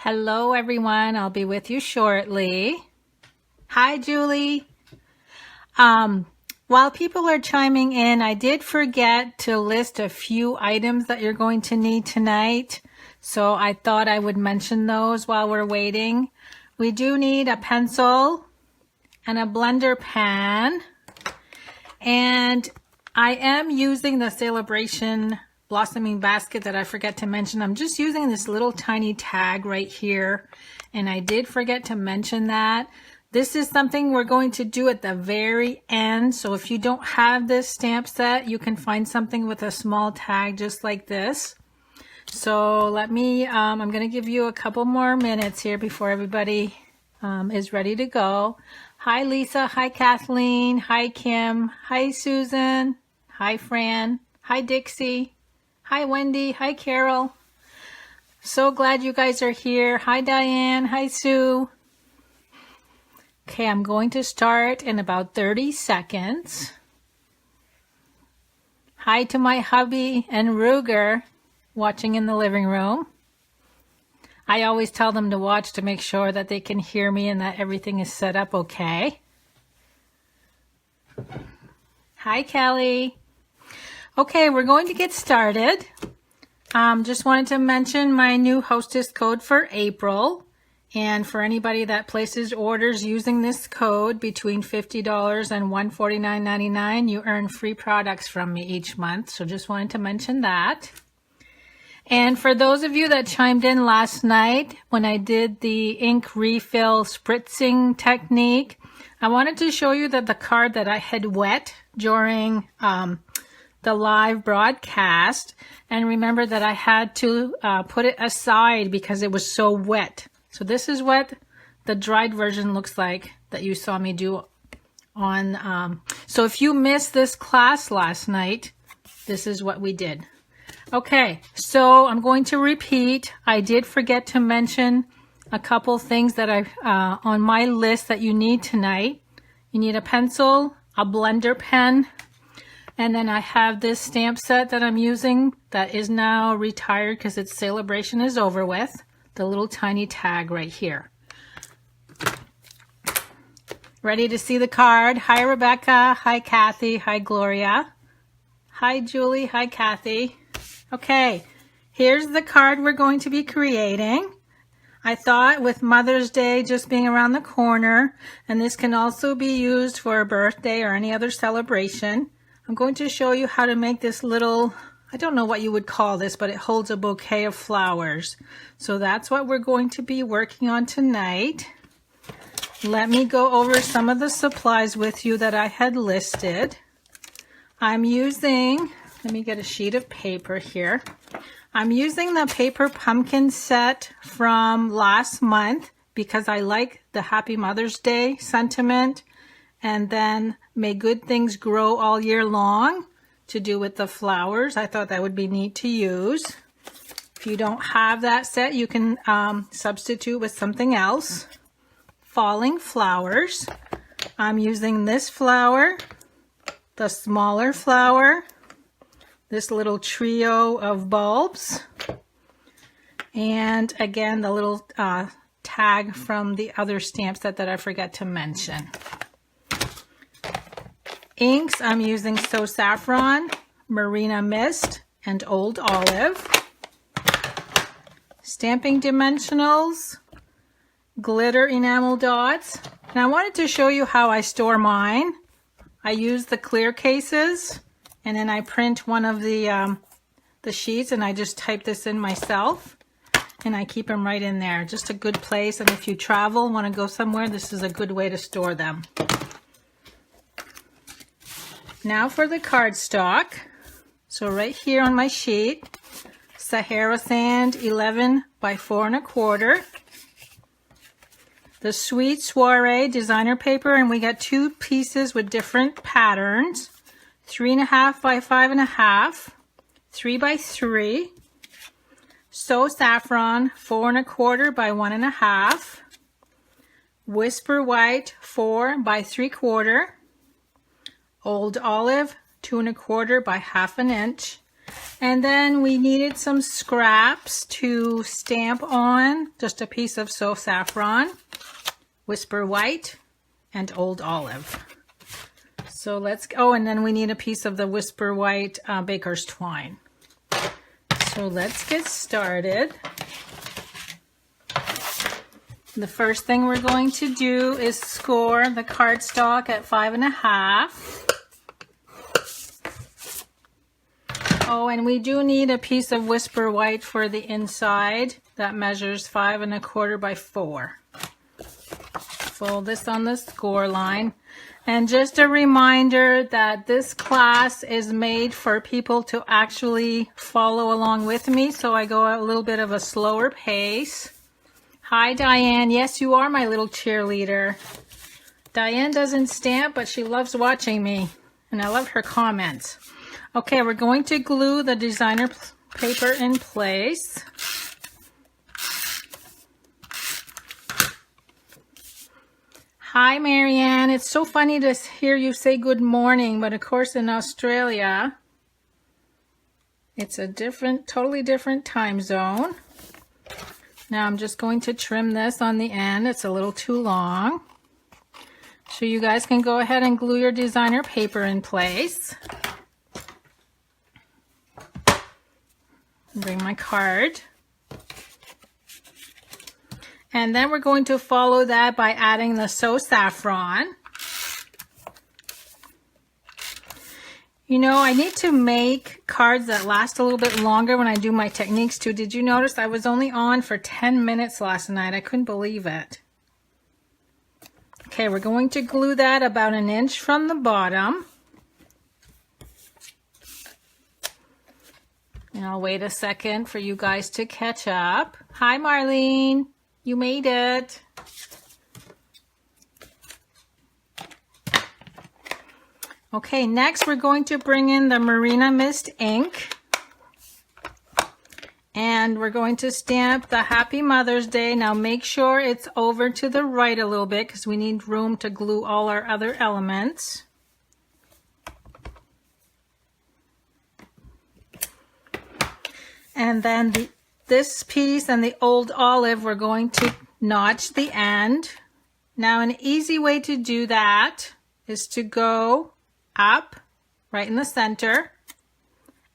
Hello everyone, I'll be with you shortly. Hi Julie. While people are chiming in, I did forget to list a few items that you're going to need tonight. So I thought I would mention those while we're waiting. We do need a pencil and a blender pan. And I am using the Celebration blossoming basket that I forget to mention. I'm just using this little tiny tag right here, and I did forget to mention that. This is something we're going to do at the very end, so if you don't have this stamp set, you can find something with a small tag just like this. So let me, I'm going to give you a couple more minutes here before everybody is ready to go. Hi Lisa, hi Kathleen, hi Kim, hi Susan, hi Fran, hi Dixie. Hi, Wendy. Hi, Carol. So glad you guys are here. Hi, Diane. Hi, Sue. Okay, I'm going to start in about 30 seconds. Hi to my hubby and Ruger watching in the living room. I always tell them to watch to make sure that they can hear me and that everything is set up okay. Hi, Kelly. Okay, we're going to get started. Just wanted to mention my new Hostess Code for April. And for anybody that places orders using this code between $50 and $149.99, you earn free products from me each month. So just wanted to mention that. And for those of you that chimed in last night when I did the ink refill spritzing technique, I wanted to show you that the card that I had wet during the live broadcast, and remember that I had to put it aside because it was so wet. So this is what the dried version looks like that you saw me do on. So if you missed this class last night, this is what we did. Okay, so I'm going to repeat. I did forget to mention a couple things that I on my list that you need tonight. You need a pencil, a blender pen, and then I have this stamp set that I'm using that is now retired because its celebration is over with. The little tiny tag right here. Ready to see the card? Hi, Rebecca. Hi, Kathy. Hi, Gloria. Hi, Julie. Hi, Kathy. Okay, here's the card we're going to be creating. I thought with Mother's Day just being around the corner, and this can also be used for a birthday or any other celebration, I'm going to show you how to make this little, I don't know what you would call this, but it holds a bouquet of flowers. So that's what we're going to be working on tonight. Let me go over some of the supplies with you that I had listed. I'm using, let me get a sheet of paper here. I'm using the paper pumpkin set from last month because I like the Happy Mother's Day sentiment. And then may good things grow all year long to do with the flowers. I thought that would be neat to use. If you don't have that set, you can substitute with something else. Falling flowers. I'm using this flower, the smaller flower, this little trio of bulbs, and again, the little tag from the other stamp set that I forgot to mention. Inks, I'm using Saffron, Marina Mist, and Old Olive. Stamping dimensionals, glitter enamel dots. And I wanted to show you how I store mine. I use the clear cases, and then I print one of the sheets, and I just type this in myself. And I keep them right in there. Just a good place, and if you travel, want to go somewhere, this is a good way to store them. Now for the cardstock. So right here on my sheet, Sahara Sand 11 by 4 1/4. The Sweet Soiree designer paper, and we got 2 pieces with different patterns. 3 1/2 by 5 1/2, 3 by 3. Saffron 4 1/4 by 1 1/2. Whisper White 4 by 3/4. Old Olive 2 1/4 by 1/2 inch, And then we needed some scraps to stamp on, just a piece of Saffron, Whisper White, and Old Olive. So let's go, and then we need a piece of the Whisper White Baker's Twine. So let's get started. The first thing we're going to do is score the cardstock at 5.5. Oh, and we do need a piece of Whisper White for the inside that measures 5 1/4 by 4. Fold this on the score line. And just a reminder that this class is made for people to actually follow along with me, so I go at a little bit of a slower pace. Hi, Diane. Yes, you are my little cheerleader. Diane doesn't stamp, but she loves watching me, and I love her comments. Okay, we're going to glue the designer paper in place. Hi, Marianne. It's so funny to hear you say good morning, but of course in Australia, it's a totally different time zone. Now I'm just going to trim this on the end. It's a little too long. So you guys can go ahead and glue your designer paper in place. Bring my card. And then we're going to follow that by adding the Saffron. You know, I need to make cards that last a little bit longer when I do my techniques too. Did you notice I was only on for 10 minutes last night? I couldn't believe it. Okay, we're going to glue that about 1 inch from the bottom. And I'll wait a second for you guys to catch up. Hi, Marlene. You made it. Okay, next we're going to bring in the Marina Mist ink. And we're going to stamp the Happy Mother's Day. Now make sure it's over to the right a little bit because we need room to glue all our other elements. And then this piece and the Old Olive, we're going to notch the end. Now an easy way to do that is to go up right in the center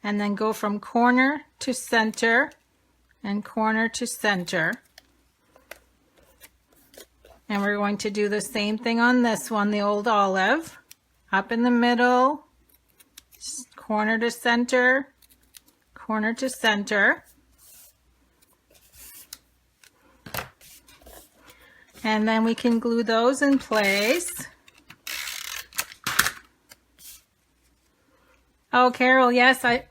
and then go from corner to center and corner to center. And we're going to do the same thing on this one, the Old Olive. Up in the middle, corner to center, corner to center. And then we can glue those in place. Oh, Carol, yes, I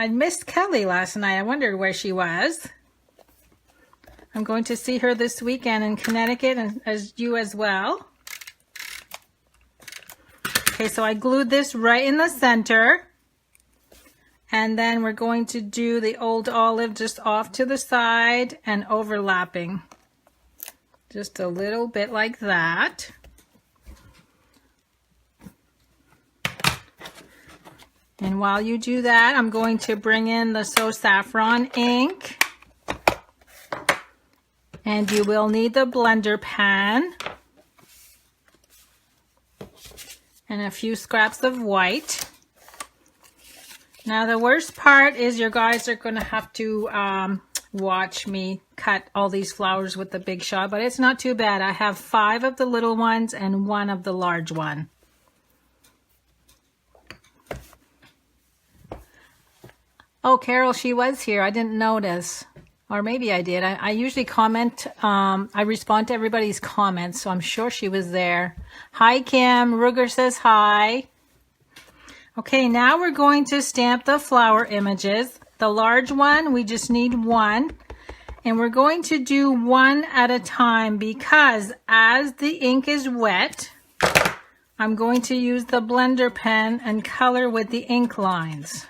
missed Kelly last night. I wondered where she was. I'm going to see her this weekend in Connecticut, and as you as well. Okay, so I glued this right in the center. And then we're going to do the Old Olive just off to the side and overlapping. Just a little bit like that. And while you do that, I'm going to bring in the Saffron ink. And you will need the blender pen. And a few scraps of white. Now the worst part is you guys are going to have to watch me cut all these flowers with the big shot, but it's not too bad. I have 5 of the little ones and 1 of the large one. Oh, Carol, she was here. I didn't notice. Or maybe I did. I usually comment. I respond to everybody's comments, so I'm sure she was there. Hi, Kim. Ruger says hi. Okay, now we're going to stamp the flower images. The large one, we just need 1. And we're going to do 1 at a time because as the ink is wet, I'm going to use the blender pen and color with the ink lines.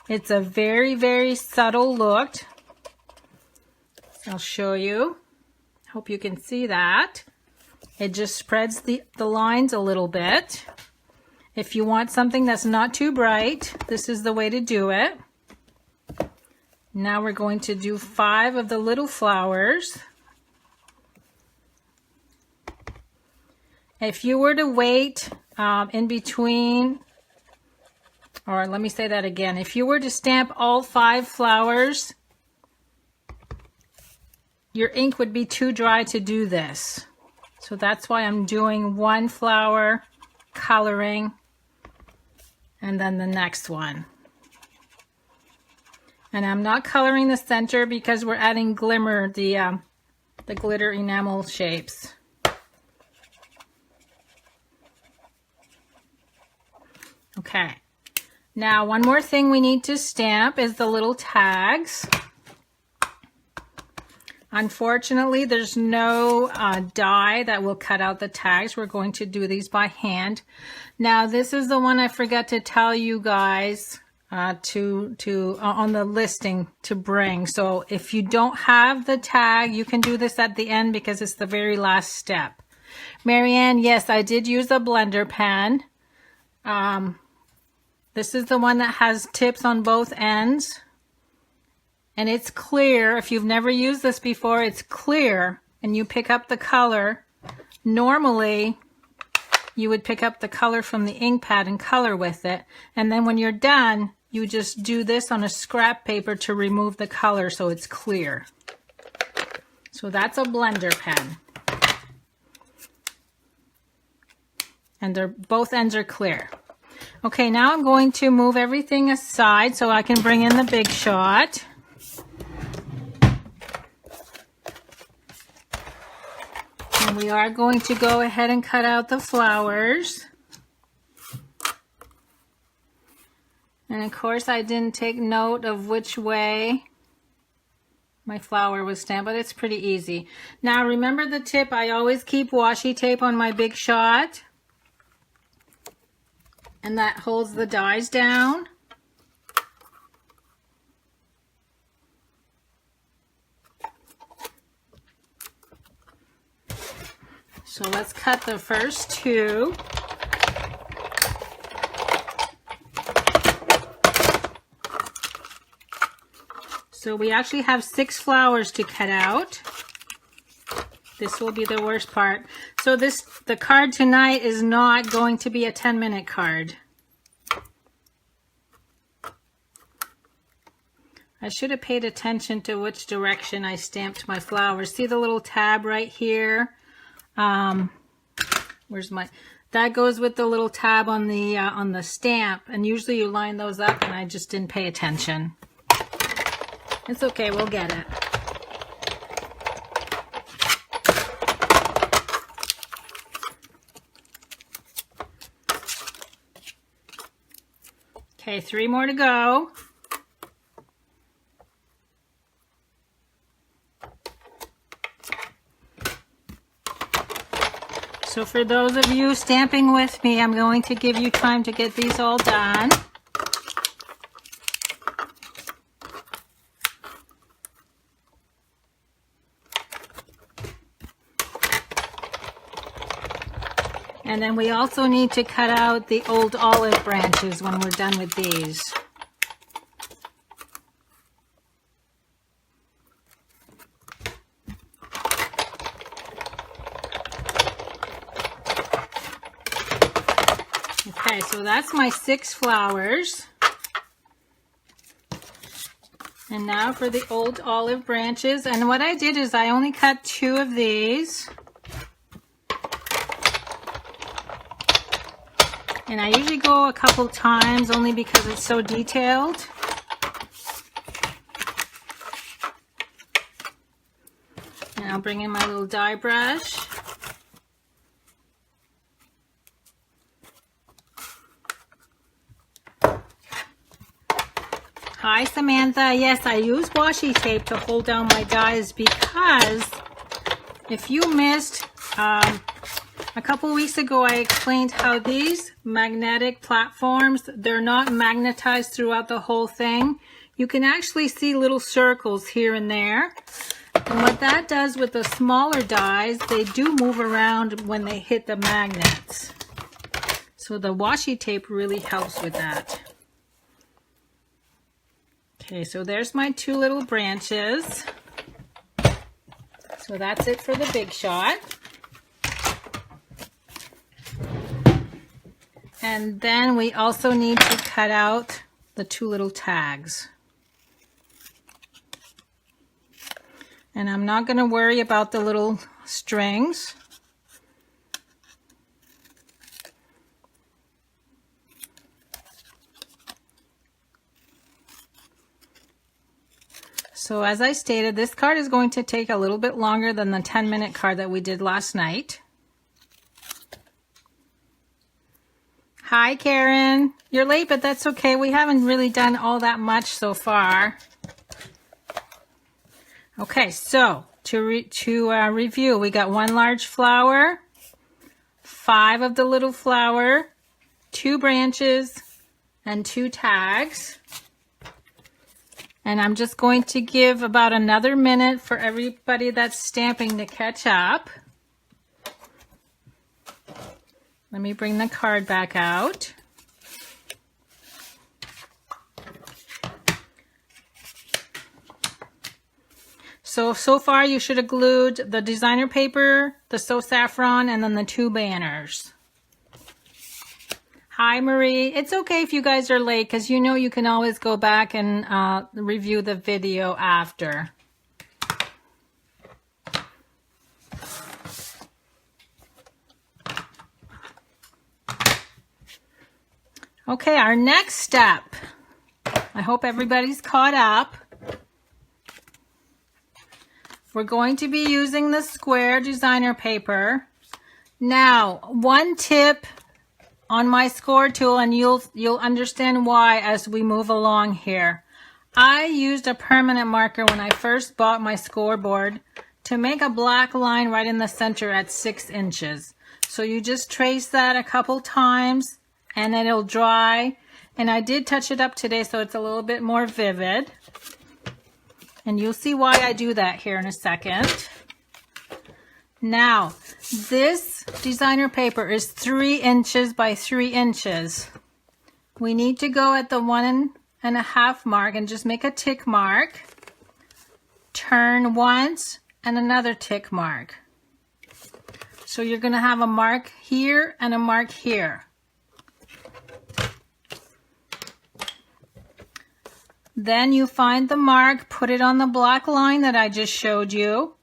It's a very, very subtle look. I'll show you. Hope you can see that. It just spreads the lines a little bit. If you want something that's not too bright, this is the way to do it. Now we're going to do 5 of the little flowers. If you were to wait in between, or let me say that again, if you were to stamp all 5 flowers, your ink would be too dry to do this. So that's why I'm doing 1 flower, coloring, and then the next one. And I'm not coloring the center because we're adding glimmer, the glitter enamel shapes. Okay, now one more thing we need to stamp is the little tags. Unfortunately, there's no die that will cut out the tags. We're going to do these by hand. Now, this is the one I forgot to tell you guys on the listing to bring. So if you don't have the tag, you can do this at the end because it's the very last step. Marianne, yes, I did use a blender pen. This is the one that has tips on both ends. And it's clear. If you've never used this before, it's clear. And you pick up the color. Normally, you would pick up the color from the ink pad and color with it. And then when you're done, you just do this on a scrap paper to remove the color so it's clear. So that's a blender pen. And both ends are clear. Okay, now I'm going to move everything aside so I can bring in the big shot. And we are going to go ahead and cut out the flowers. And of course I didn't take note of which way my flower was stamped, but it's pretty easy. Now remember the tip, I always keep washi tape on my big shot. And that holds the dies down. So let's cut the first 2. So we actually have 6 flowers to cut out. This will be the worst part. So the card tonight is not going to be a 10-minute card. I should have paid attention to which direction I stamped my flowers. See the little tab right here? Where's my... That goes with the little tab on the stamp, and usually you line those up, and I just didn't pay attention. It's okay, we'll get it. Okay, 3 more to go. So for those of you stamping with me, I'm going to give you time to get these all done. And then we also need to cut out the old olive branches when we're done with these. Okay, so that's my 6 flowers. And now for the old olive branches. And what I did is I only cut 2 of these. And I usually go a couple times only because it's so detailed. And I'll bring in my little die brush. Hi Samantha, yes, I use washi tape to hold down my dies because if you missed, a couple weeks ago I explained how these magnetic platforms, they're not magnetized throughout the whole thing. You can actually see little circles here and there. And what that does with the smaller dies, they do move around when they hit the magnets. So the washi tape really helps with that. Okay, so there's my 2 little branches. So that's it for the big shot. And then we also need to cut out the 2 little tags. And I'm not going to worry about the little strings. So as I stated, this card is going to take a little bit longer than the 10-minute card that we did last night. Hi, Karen. You're late, but that's okay. We haven't really done all that much so far. Okay, so to review, we got 1 large flower, 5 of the little flower, 2 branches, and 2 tags. And I'm just going to give about another minute for everybody that's stamping to catch up. Let me bring the card back out. So far you should have glued the designer paper, the Saffron, and then the 2 banners. Hi, Marie. It's okay if you guys are late because you know you can always go back and review the video after. Okay, our next step. I hope everybody's caught up. We're going to be using the square designer paper. Now, one tip on my score tool, and you'll understand why as we move along here. I used a permanent marker when I first bought my scoreboard to make a black line right in the center at 6 inches. So you just trace that a couple times and then it'll dry. And I did touch it up today so it's a little bit more vivid. And you'll see why I do that here in a second. Now, this designer paper is 3 inches by 3 inches. We need to go at the 1.5 mark and just make a tick mark. Turn once and another tick mark. So you're going to have a mark here and a mark here. Then you find the mark, put it on the black line that I just showed you,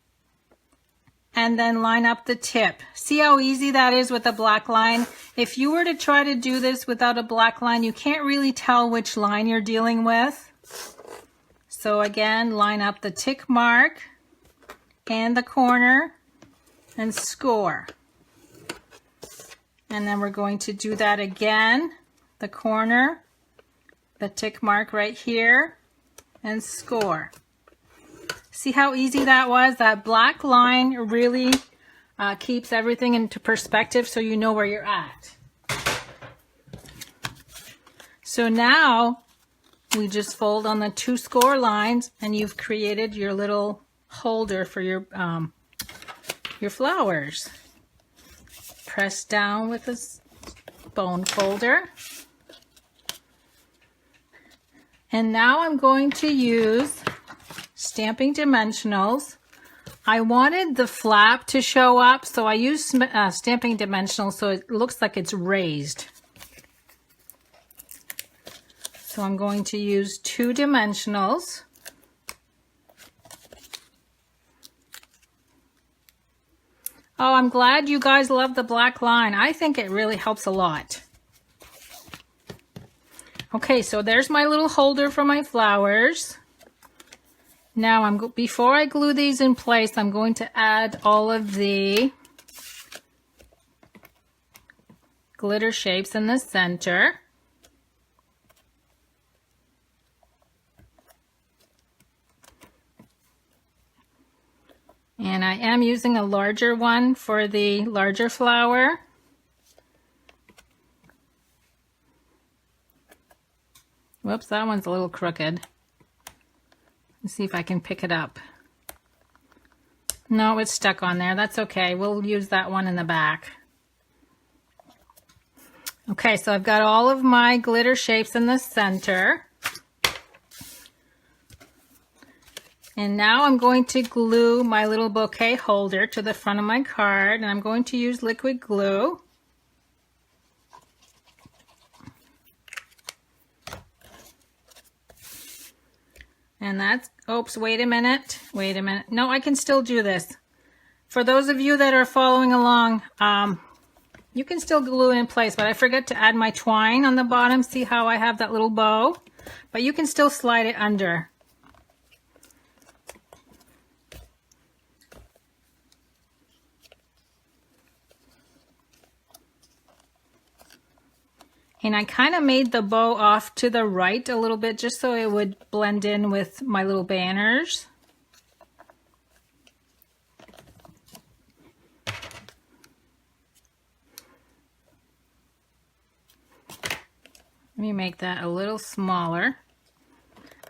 and then line up the tip. See how easy that is with a black line? If you were to try to do this without a black line, you can't really tell which line you're dealing with. So again, line up the tick mark and the corner and score. And then we're going to do that again, the corner, the tick mark right here, and score. See how easy that was? That black line really keeps everything into perspective so you know where you're at. So now we just fold on the 2 score lines and you've created your little holder for your flowers. Press down with this bone folder. And now I'm going to use Stamping Dimensionals. I wanted the flap to show up, so I used Stamping Dimensionals so it looks like it's raised. So I'm going to use 2 dimensionals. Oh, I'm glad you guys love the black line. I think it really helps a lot. Okay, so there's my little holder for my flowers. Now, before I glue these in place, I'm going to add all of the glitter shapes in the center. And I am using a larger one for the larger flower. Whoops, that one's a little crooked. Let's see if I can pick it up. No, it's stuck on there. That's okay. We'll use that one in the back. Okay, so I've got all of my glitter shapes in the center. And now I'm going to glue my little bouquet holder to the front of my card, and I'm going to use liquid glue. And that's, oops, wait a minute. No, I can still do this. For those of you that are following along, you can still glue it in place, but I forgot to add my twine on the bottom. See how I have that little bow? But you can still slide it under. And I kind of made the bow off to the right a little bit just so it would blend in with my little banners. Let me make that a little smaller.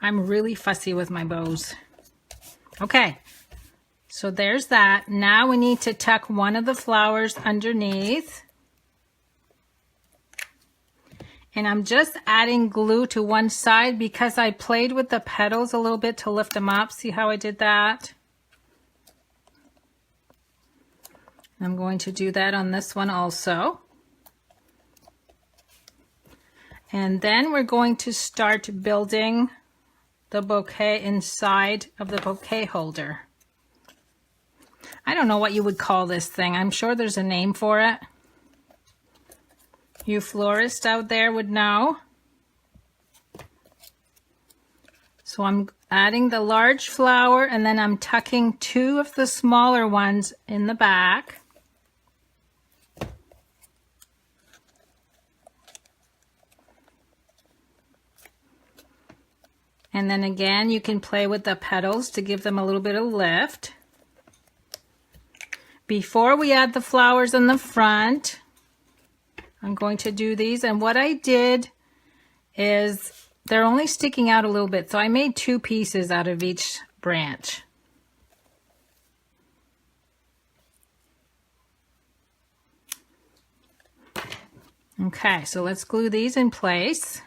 I'm really fussy with my bows. Okay, so there's that. Now we need to tuck one of the flowers underneath. And I'm just adding glue to one side because I played with the petals a little bit to lift them up. See how I did that? I'm going to do that on this one also. And then we're going to start building the bouquet inside of the bouquet holder. I don't know what you would call this thing. I'm sure there's a name for it. You florists out there would know. So I'm adding the large flower and then I'm tucking two of the smaller ones in the back. And then again, you can play with the petals to give them a little bit of lift. Before we add the flowers in the front, I'm going to do these, and what I did is they're only sticking out a little bit, so I made two pieces out of each branch. Okay, so let's glue these in place.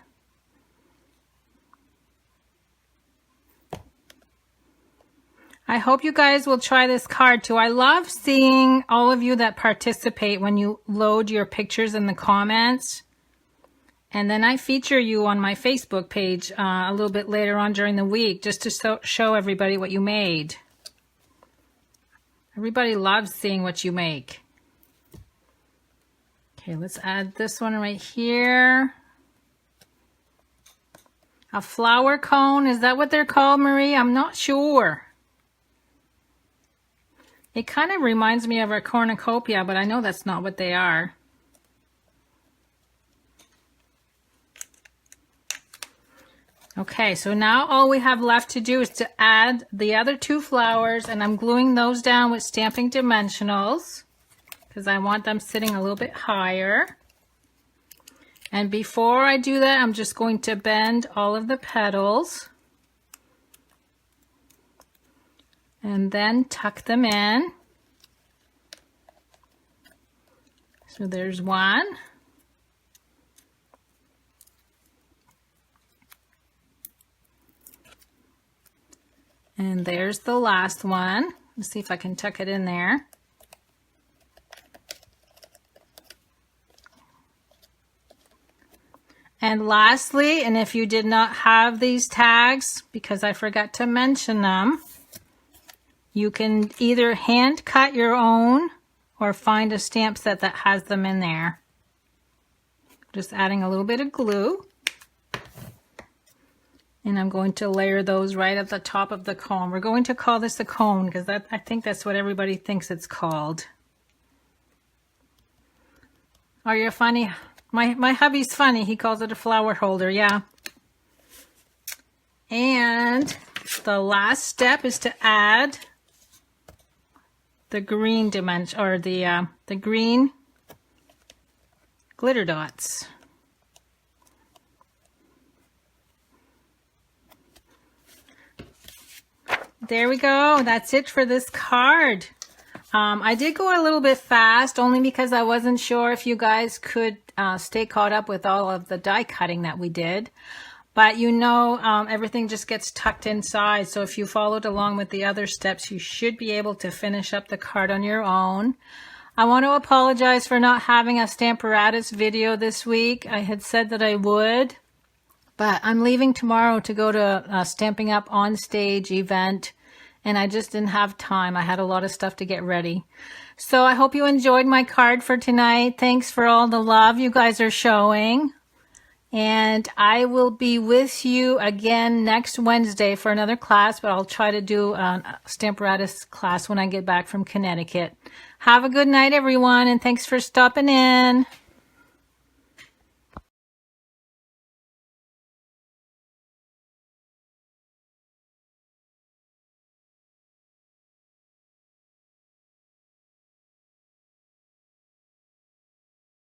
I hope you guys will try this card too. I love seeing all of you that participate when you load your pictures in the comments. And then I feature you on my Facebook page a little bit later on during the week just to show everybody what you made. Everybody loves seeing what you make. Okay, let's add this one right here. A flower cone, is that what they're called, Marie? I'm not sure. It kind of reminds me of a cornucopia, but I know that's not what they are. Okay, so now all we have left to do is to add the other two flowers, and I'm gluing those down with Stamping Dimensionals because I want them sitting a little bit higher. And before I do that, I'm just going to bend all of the petals and then tuck them in. So there's one. And there's the last one. Let's see if I can tuck it in there. And lastly, and if you did not have these tags, because I forgot to mention them, you can either hand cut your own or find a stamp set that has them in there. Just adding a little bit of glue. And I'm going to layer those right at the top of the cone. We're going to call this a cone because I think that's what everybody thinks it's called. Oh, you're funny. My hubby's funny. He calls it a flower holder, yeah. And the last step is to add the green dimension, or the green glitter dots. There we go. That's it for this card. I did go a little bit fast only because I wasn't sure if you guys could stay caught up with all of the die cutting that we did. But you know, everything just gets tucked inside. So if you followed along with the other steps, you should be able to finish up the card on your own. I want to apologize for not having a Stamparatus video this week. I had said that I would, but I'm leaving tomorrow to go to a Stamping Up on Stage event, and I just didn't have time. I had a lot of stuff to get ready. So I hope you enjoyed my card for tonight. Thanks for all the love you guys are showing. And I will be with you again next Wednesday for another class, but I'll try to do a Stamparatus class when I get back from Connecticut. Have a good night, everyone, and thanks for stopping in.